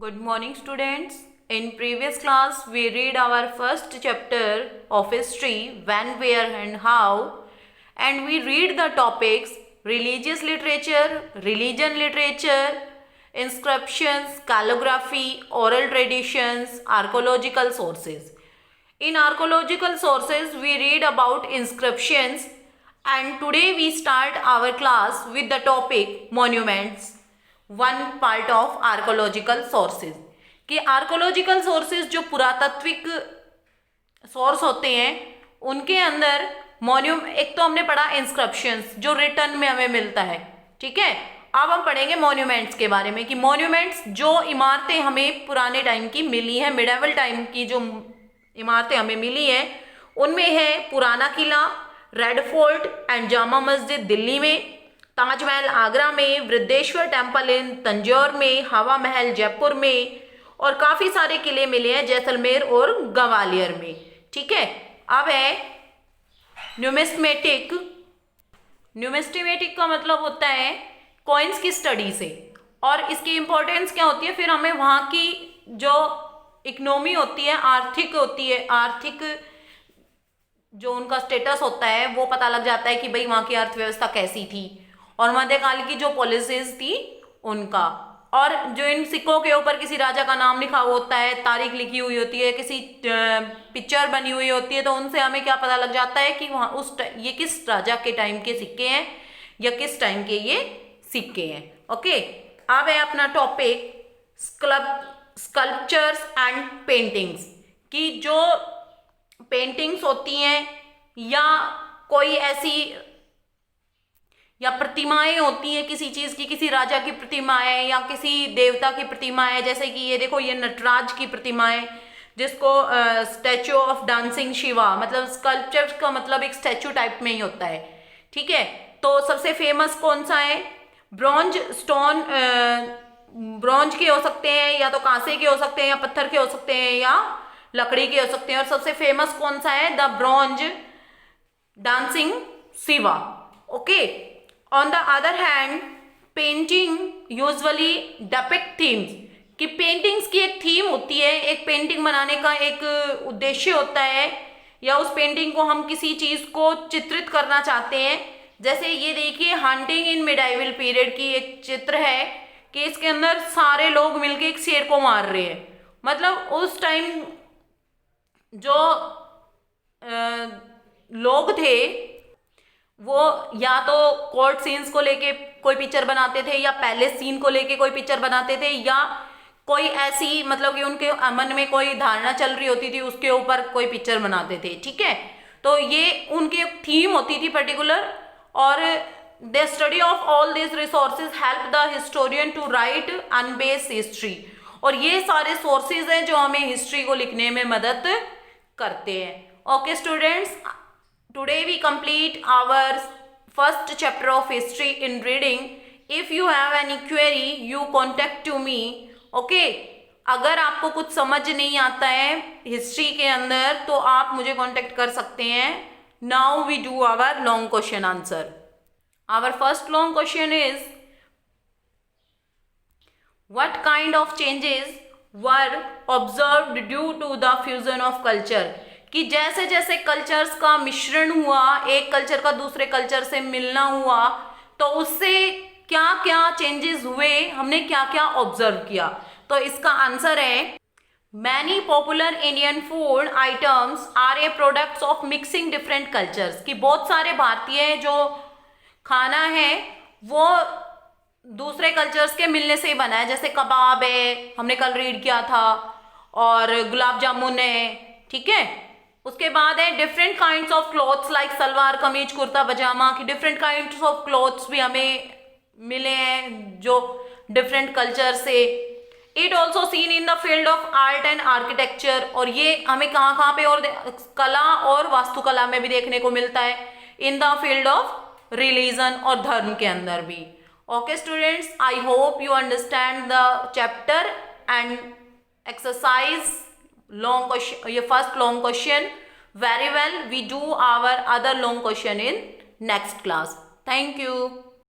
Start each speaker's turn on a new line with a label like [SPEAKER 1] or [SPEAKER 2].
[SPEAKER 1] Good morning, students. In previous class, we read our first chapter of history, when, where and how, and we read the topics religious literature, religion literature, inscriptions, calligraphy, oral traditions, archaeological sources. In archaeological sources, we read about inscriptions, and today we start our class with the topic monuments. One part of archaeological sources कि archaeological sources जो पुरातात्विक source होते हैं उनके अंदर एक तो हमने पढ़ा इंस्क्रिप्शंस जो रिटर्न में हमें मिलता है, ठीक है। अब हम पढ़ेंगे मॉन्यूमेंट्स के बारे में कि मॉन्यूमेंट्स जो इमारतें हमें पुराने टाइम की मिली हैं, मिडेवल टाइम की जो इमारतें हमें मिली हैं उनमें है पुराना किला, red fort and Jama Masjid Delhi में, ताजमहल आगरा में, वृद्धेश्वर टेम्पल इन तंजौर में, हवा महल जयपुर में और काफ़ी सारे किले मिले हैं जैसलमेर और ग्वालियर में, ठीक है। अब है न्यूमिस्मेटिक। न्यूमिस्मेटिक का मतलब होता है कॉइन्स की स्टडी से, और इसकी इम्पोर्टेंस क्या होती है, फिर हमें वहाँ की जो इकोनॉमी होती है, आर्थिक जो उनका स्टेटस होता है वो पता लग जाता है कि भाई वहाँ की अर्थव्यवस्था कैसी थी और मध्यकाल की जो पॉलिसीज थी उनका। और जो इन सिक्कों के ऊपर किसी राजा का नाम लिखा होता है, तारीख लिखी हुई होती है, किसी पिक्चर बनी हुई होती है, तो उनसे हमें क्या पता लग जाता है कि वहाँ ये किस राजा के टाइम के सिक्के हैं या किस टाइम के ये सिक्के हैं। ओके, अब है अपना टॉपिक स्कल्पचर्स एंड पेंटिंग्स कि जो पेंटिंग्स होती हैं या कोई ऐसी या प्रतिमाएं होती हैं किसी चीज़ की, किसी राजा की प्रतिमाएं या किसी देवता की प्रतिमाएं, जैसे कि ये देखो ये नटराज की प्रतिमाएं जिसको स्टैचू ऑफ डांसिंग शिवा, मतलब स्कल्पचर का मतलब एक स्टैचू टाइप में ही होता है, ठीक है। तो सबसे फेमस कौन सा है, ब्रॉन्ज स्टोन, ब्रॉन्ज के हो सकते हैं या तो कांसे के हो सकते हैं या पत्थर के हो सकते हैं या लकड़ी के हो सकते हैं, और सबसे फेमस कौन सा है, the bronze dancing Shiva. Okay, on the other hand painting usually depict themes कि पेंटिंग्स की एक थीम होती है, एक पेंटिंग बनाने का एक उद्देश्य होता है या उस पेंटिंग को हम किसी चीज़ को चित्रित करना चाहते हैं। जैसे ये देखिए हंटिंग इन मिडाइवल पीरियड की एक चित्र है कि इसके अंदर सारे लोग मिलके एक शेर को मार रहे हैं, मतलब उस टाइम जो लोग थे वो या तो कोर्ट सीन्स को लेके कोई पिक्चर बनाते थे या पैलेस सीन को लेके कोई पिक्चर बनाते थे या कोई ऐसी मतलब कि उनके मन में कोई धारणा चल रही होती थी उसके ऊपर कोई पिक्चर बनाते थे, ठीक है। तो ये उनकी थीम होती थी पर्टिकुलर, और the study of all this resources help the historian to write unbiased history, और ये सारे सोर्सेज हैं जो हमें हिस्ट्री को लिखने में मदद करते हैं। Okay students, today we complete our first chapter of history in reading. If you have any query you contact to me. Okay, अगर आपको कुछ समझ नहीं आता है हिस्ट्री के अंदर तो आप मुझे कांटेक्ट कर सकते हैं। Now we do our long question answer. Our first long question is, what kind of changes were observed due to the fusion of culture? कि जैसे जैसे कल्चर्स का मिश्रण हुआ, एक कल्चर का दूसरे कल्चर से मिलना हुआ, तो उससे क्या क्या चेंजेस हुए, हमने क्या क्या ऑब्जर्व किया। तो इसका आंसर है many popular Indian food items are a products of mixing different cultures कि बहुत सारे भारतीय जो खाना है वो दूसरे कल्चर्स के मिलने से ही बना है, जैसे कबाब है हमने कल रीड किया था, और गुलाब जामुन है, ठीक है। उसके बाद है different kinds of clothes like salwar kameez kurta पजामा की डिफरेंट काइंड्स ऑफ क्लॉथ्स भी हमें मिले हैं जो डिफरेंट कल्चर से। It also seen in the field of art and architecture, और ये हमें कहाँ कहाँ पे और कला और वास्तुकला में भी देखने को मिलता है, in the field of religion और धर्म के अंदर भी। Okay students, I hope you understand the chapter and exercise long question, your first long question very well. We do our other long question in next class. Thank you.